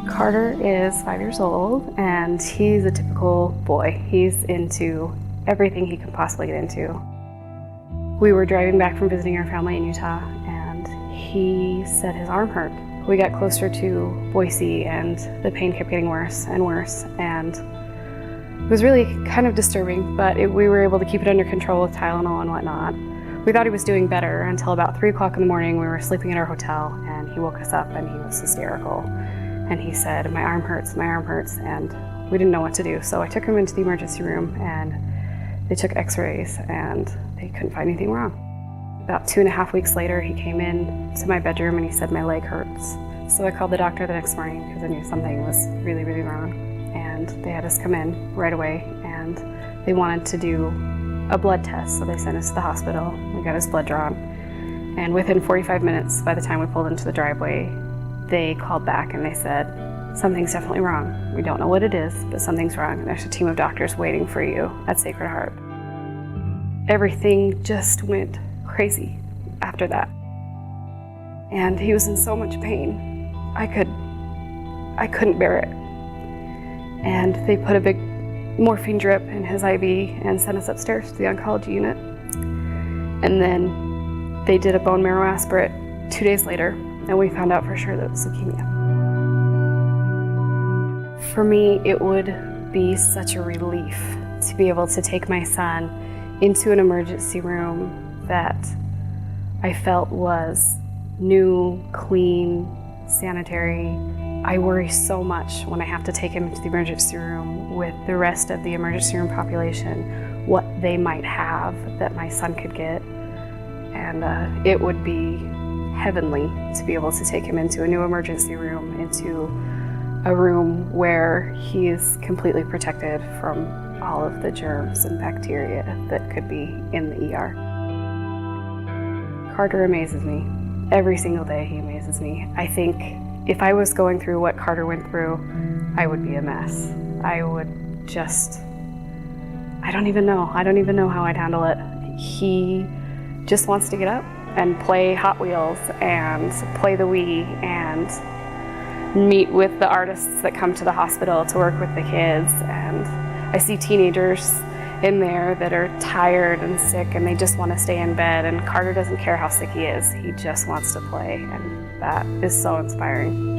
Carter is 5 years old, and he's a typical boy. He's into everything he can possibly get into. We were driving back from visiting our family in Utah, and he said his arm hurt. We got closer to Boise, and the pain kept getting worse and worse, and it was really kind of disturbing, but we were able to keep it under control with Tylenol and whatnot. We thought he was doing better until about 3 o'clock in the morning. We were sleeping at our hotel, and he woke us up, and he was hysterical. And he said, my arm hurts, and we didn't know what to do. So I took him into the emergency room, and they took x-rays, and they couldn't find anything wrong. About 2.5 weeks later, he came in to my bedroom and he said, my leg hurts. So I called the doctor the next morning because I knew something was really, really wrong. And they had us come in right away, and they wanted to do a blood test. So they sent us to the hospital. We got his blood drawn. And within 45 minutes, by the time we pulled into the driveway, they called back and they said, something's definitely wrong. We don't know what it is, but something's wrong. And there's a team of doctors waiting for you at Sacred Heart. Everything just went crazy after that. And he was in so much pain. I couldn't bear it. And they put a big morphine drip in his IV and sent us upstairs to the oncology unit. And then they did a bone marrow aspirate 2 days later, and we found out for sure that it was leukemia. For me, it would be such a relief to be able to take my son into an emergency room that I felt was new, clean, sanitary. I worry so much when I have to take him into the emergency room with the rest of the emergency room population, what they might have that my son could get. And it would be heavenly to be able to take him into a new emergency room, into a room where he is completely protected from all of the germs and bacteria that could be in the ER. Carter amazes me. Every single day he amazes me. I think if I was going through what Carter went through, I would be a mess. I would just, I don't even know how I'd handle it. He just wants to get up and play Hot Wheels and play the Wii and meet with the artists that come to the hospital to work with the kids. And I see teenagers in there that are tired and sick and they just want to stay in bed, and Carter doesn't care how sick he is. He just wants to play, and that is so inspiring.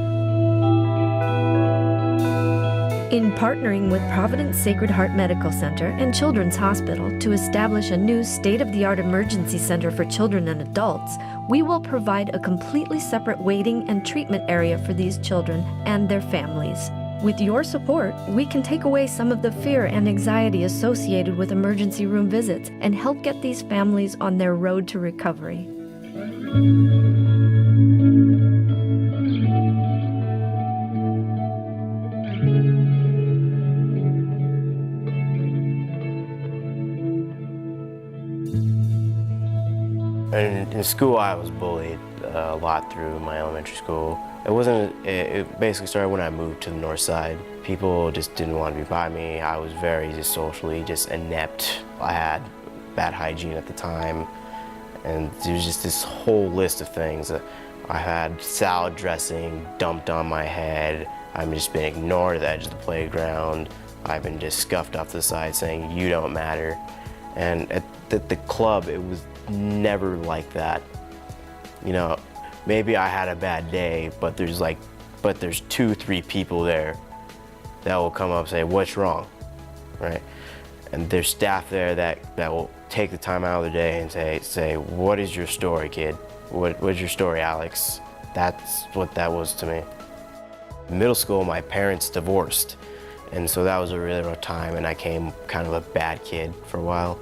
In partnering with Providence Sacred Heart Medical Center and Children's Hospital to establish a new state-of-the-art emergency center for children and adults, we will provide a completely separate waiting and treatment area for these children and their families. With your support, we can take away some of the fear and anxiety associated with emergency room visits and help get these families on their road to recovery. In school, I was bullied a lot through my elementary school. It basically started when I moved to the north side. People just didn't want to be by me. I was very just socially just inept. I had bad hygiene at the time, and there was just this whole list of things. I had salad dressing dumped on my head. I've just been ignored at the edge of the playground. I've been just scuffed off to the side saying, "You don't matter." And at the club, it was never like that. You know, maybe I had a bad day, but there's 2-3 people there that will come up and say, "What's wrong?" Right? And there's staff there that will take the time out of the day and say, "What is your story, kid? What's your story, Alex?" That's what that was to me. In middle school, my parents divorced, and so that was a really rough time, and I became kind of a bad kid for a while.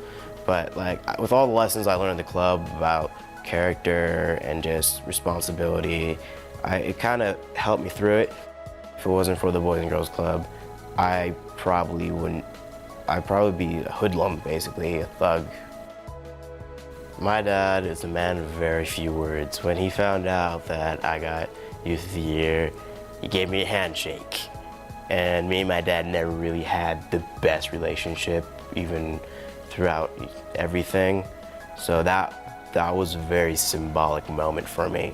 But with all the lessons I learned at the club about character and just responsibility, it kind of helped me through it. If it wasn't for the Boys and Girls Club, I'd probably be a hoodlum, basically, a thug. My dad is a man of very few words. When he found out that I got Youth of the Year, he gave me a handshake. And me and my dad never really had the best relationship, even throughout everything. So that was a very symbolic moment for me.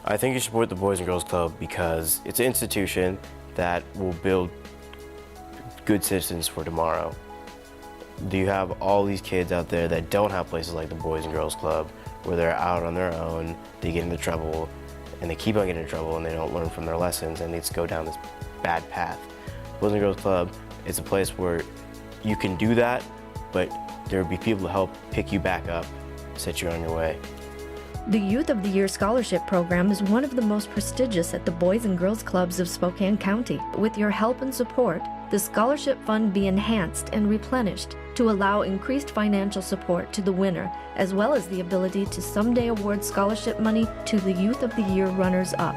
I think you should support the Boys and Girls Club because it's an institution that will build good citizens for tomorrow. You have all these kids out there that don't have places like the Boys and Girls Club where they're out on their own, they get into trouble, and they keep on getting in trouble and they don't learn from their lessons and they just go down this bad path. Boys and Girls Club is a place where you can do that, but there will be people to help pick you back up, set you on your way. The Youth of the Year Scholarship Program is one of the most prestigious at the Boys and Girls Clubs of Spokane County. With your help and support, the scholarship fund be enhanced and replenished to allow increased financial support to the winner, as well as the ability to someday award scholarship money to the Youth of the Year runners-up.